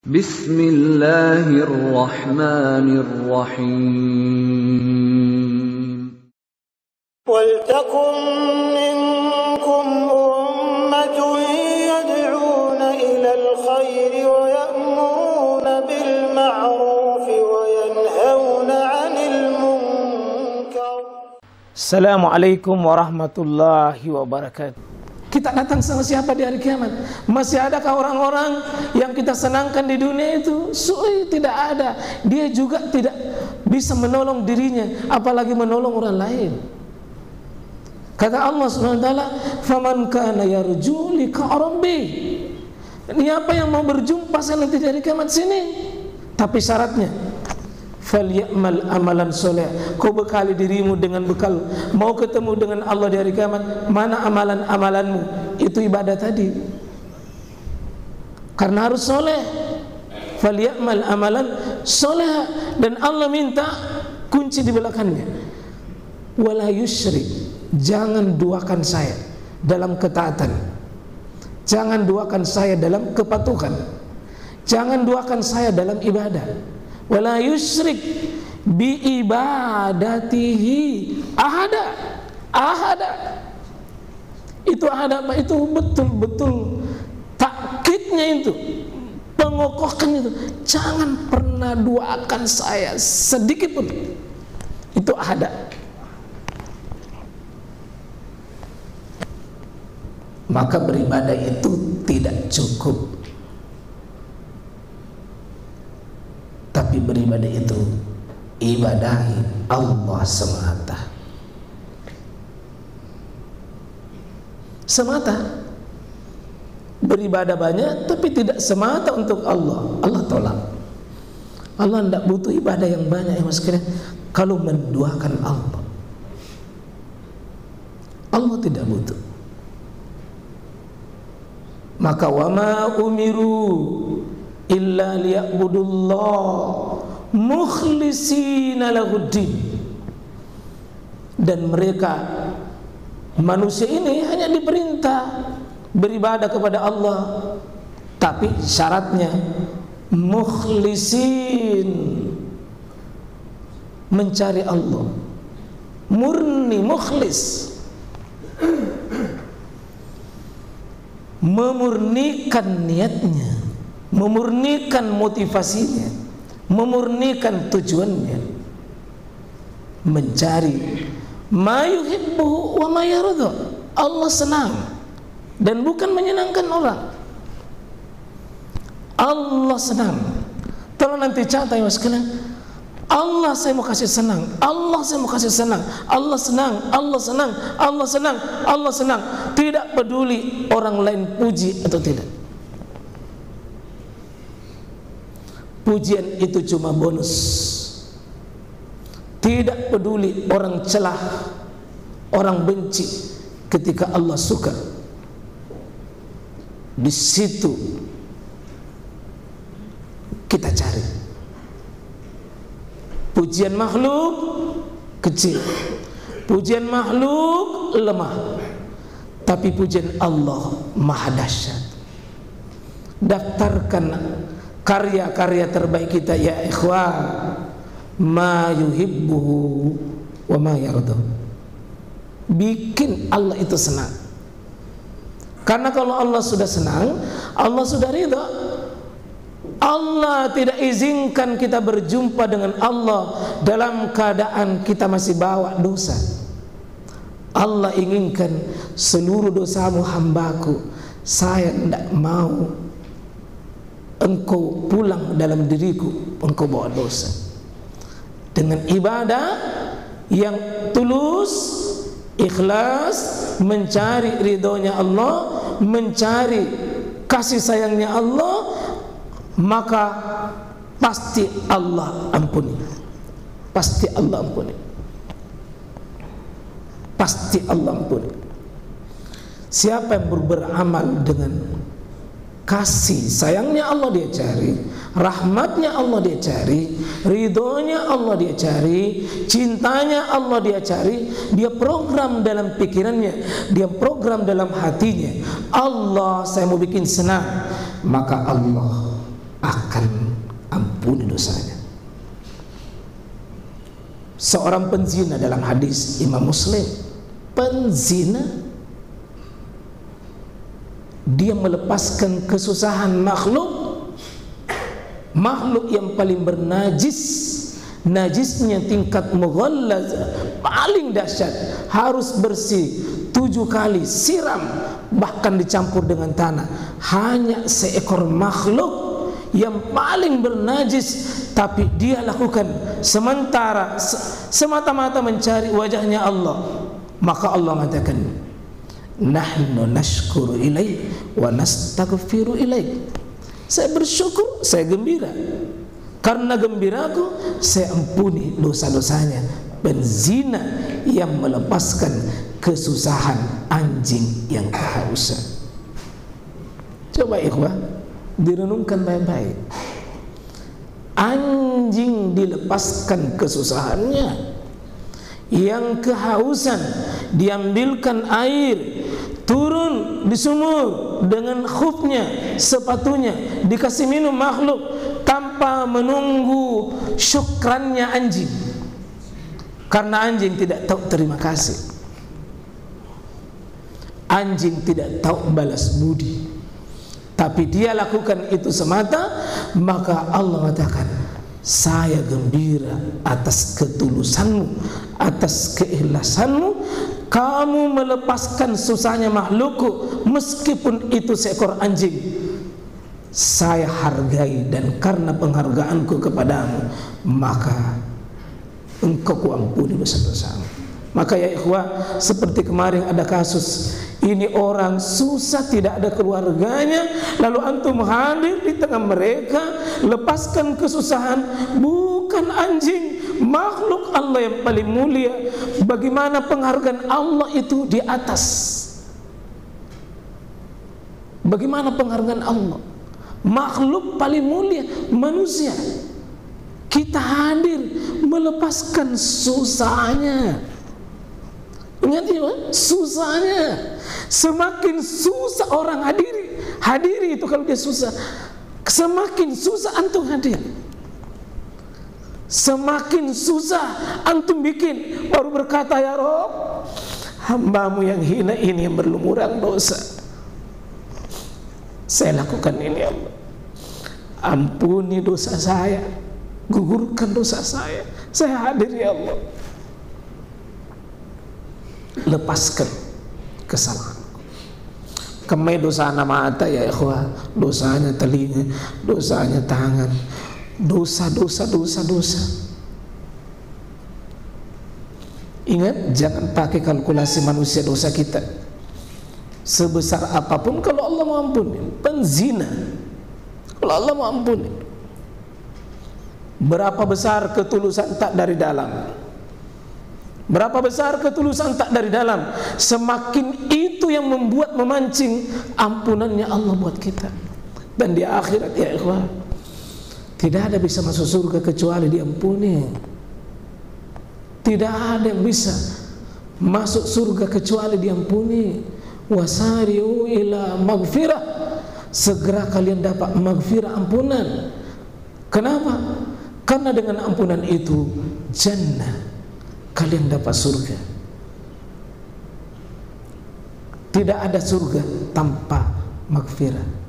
Bismillahirrahmanirrahim. Waltakum minkum ummatun yad'una ilal khairi wa ya'muruna bil ma'rufi wa yanhauna 'anil munkar. Assalamualaikum warahmatullahi wabarakatuh. Kita datang sama siapa di hari kiamat? Masih adakah orang-orang yang kita senangkan di dunia itu? Tidak ada. Dia juga tidak bisa menolong dirinya, apalagi menolong orang lain. Kata Allah SWT, "Faman kana yarju liqa rabbih." Ini apa yang mau berjumpa saya nanti di hari kiamat sini? Tapi syaratnya, falyamal amalan soleh. Kau bekali dirimu dengan bekal mau ketemu dengan Allah di hari kiamat. Mana amalan-amalanmu? Itu ibadah tadi. Karena harus soleh. Falyamal amalan soleh. Dan Allah minta kunci di belakangnya, wala yusyrik. Jangan duakan saya dalam ketaatan. Jangan duakan saya dalam kepatuhan. Jangan duakan saya dalam ibadah. Wala yusyrik bi ibadatihi ahada. Itu ahada apa? Itu betul-betul takkidnya itu, pengokohkan itu. Jangan pernah doakan saya sedikit pun. Itu ahada. Maka beribadah itu tidak cukup. Tapi beribadah itu ibadahi Allah semata. Beribadah banyak tapi tidak semata untuk Allah. Allah tolak. Allah tidak butuh ibadah yang banyak yang sekalian. Kalau menduakan Allah, Allah tidak butuh. Maka wama umiru illa liya'budullah mukhlishina lahuddin. Dan mereka manusia ini hanya diperintah beribadah kepada Allah, tapi syaratnya mukhlisin, mencari Allah murni, mukhlis, memurnikan niatnya, memurnikan motivasinya, memurnikan tujuannya, mencari ma yuhibbu wa ma yarda. Allah senang dan bukan menyenangkan orang. Allah senang. Tolong nanti catat ya sekalian. Allah saya mau kasih senang. Allah saya mau kasih senang. Allah senang. Allah senang. Allah senang. Allah senang. Tidak peduli orang lain puji atau tidak. Pujian itu cuma bonus. Tidak peduli orang celah, orang benci, ketika Allah suka, di situ kita cari. Pujian makhluk kecil, pujian makhluk lemah, tapi pujian Allah maha dahsyat. Daftarkan karya-karya terbaik kita ya ikhwan, ma yuhibbuhu wa ma yarda. Bikin Allah itu senang. Karena kalau Allah sudah senang, Allah sudah ridha. Allah tidak izinkan kita berjumpa dengan Allah dalam keadaan kita masih bawa dosa. Allah inginkan seluruh dosamu hambaku, saya tidak mau engkau pulang dalam diriku, engkau bawa dosa. Dengan ibadah yang tulus, ikhlas, mencari ridhonya Allah, mencari kasih sayangnya Allah, maka pasti Allah ampuni. Pasti Allah ampuni. Pasti Allah ampuni. Siapa yang beramal dengan kasih sayangnya Allah dia cari, rahmatnya Allah dia cari, ridhonya Allah dia cari, cintanya Allah dia cari, dia program dalam pikirannya, dia program dalam hatinya, Allah saya mau bikin senang, maka Allah akan ampuni dosanya. Seorang penzina dalam hadis Imam Muslim, penzina dia melepaskan kesusahan makhluk yang paling bernajis, najisnya tingkat mughallaz paling dahsyat, harus bersih 7 kali, siram, bahkan dicampur dengan tanah. Hanya seekor makhluk yang paling bernajis, tapi dia lakukan sementara semata-mata mencari wajahnya Allah. Maka Allah mengatakan, nahnu nashkuru ilaik wa nastaghfiru ilaik. Saya bersyukur, saya gembira. Karena gembiraku, saya ampuni dosa-dosanya. Penzina yang melepaskan kesusahan anjing yang kehausan. Coba ikhwah, direnungkan baik-baik. Anjing dilepaskan kesusahannya, yang kehausan diambilkan air, turun di sumur dengan khufnya, sepatunya, dikasih minum makhluk tanpa menunggu syukrannya anjing. Karena anjing tidak tahu terima kasih, anjing tidak tahu balas budi, tapi dia lakukan itu semata. Maka Allah katakan, saya gembira atas ketulusanmu, atas keikhlasanmu. Kamu melepaskan susahnya makhlukku, meskipun itu seekor anjing. Saya hargai, dan karena penghargaanku kepadamu, maka engkau kuampuni dosa-dosamu. Maka ya ikhwah, seperti kemarin ada kasus, ini orang susah, tidak ada keluarganya, lalu antum hadir di tengah mereka, lepaskan kesusahan. Bukan anjing, makhluk Allah yang paling mulia. Bagaimana penghargaan Allah itu di atas? Bagaimana penghargaan Allah? Makhluk paling mulia, manusia. Kita hadir melepaskan susahnya. Ingat ya, susahnya. Semakin susah orang hadiri itu kalau dia susah. Semakin susah antum hadir. Semakin susah antum bikin, baru berkata, ya Rob, hambamu yang hina ini yang berlumuran dosa, saya lakukan ini ya Allah. Ampuni dosa saya, gugurkan dosa saya hadir ya Allah. Lepaskan kesalahan. Kemai dosanya mata ya ikhwah, dosanya telinga, dosanya tangan, dosa. Ingat, jangan pakai kalkulasi manusia dosa kita. Sebesar apapun kalau Allah mau ampuni. Penzina, kalau Allah mau ampuni. Berapa besar ketulusan tak dari dalam, berapa besar ketulusan tak dari dalam, semakin itu yang membuat memancing ampunannya Allah buat kita. Dan di akhirat ya ikhwah, tidak ada bisa masuk surga kecuali diampuni. Tidak ada yang bisa masuk surga kecuali diampuni. Wasari'u ila maghfirah, segera kalian dapat maghfirah, ampunan. Kenapa? Karena dengan ampunan itu jannah, kalian dapat surga. Tidak ada surga tanpa maghfirah.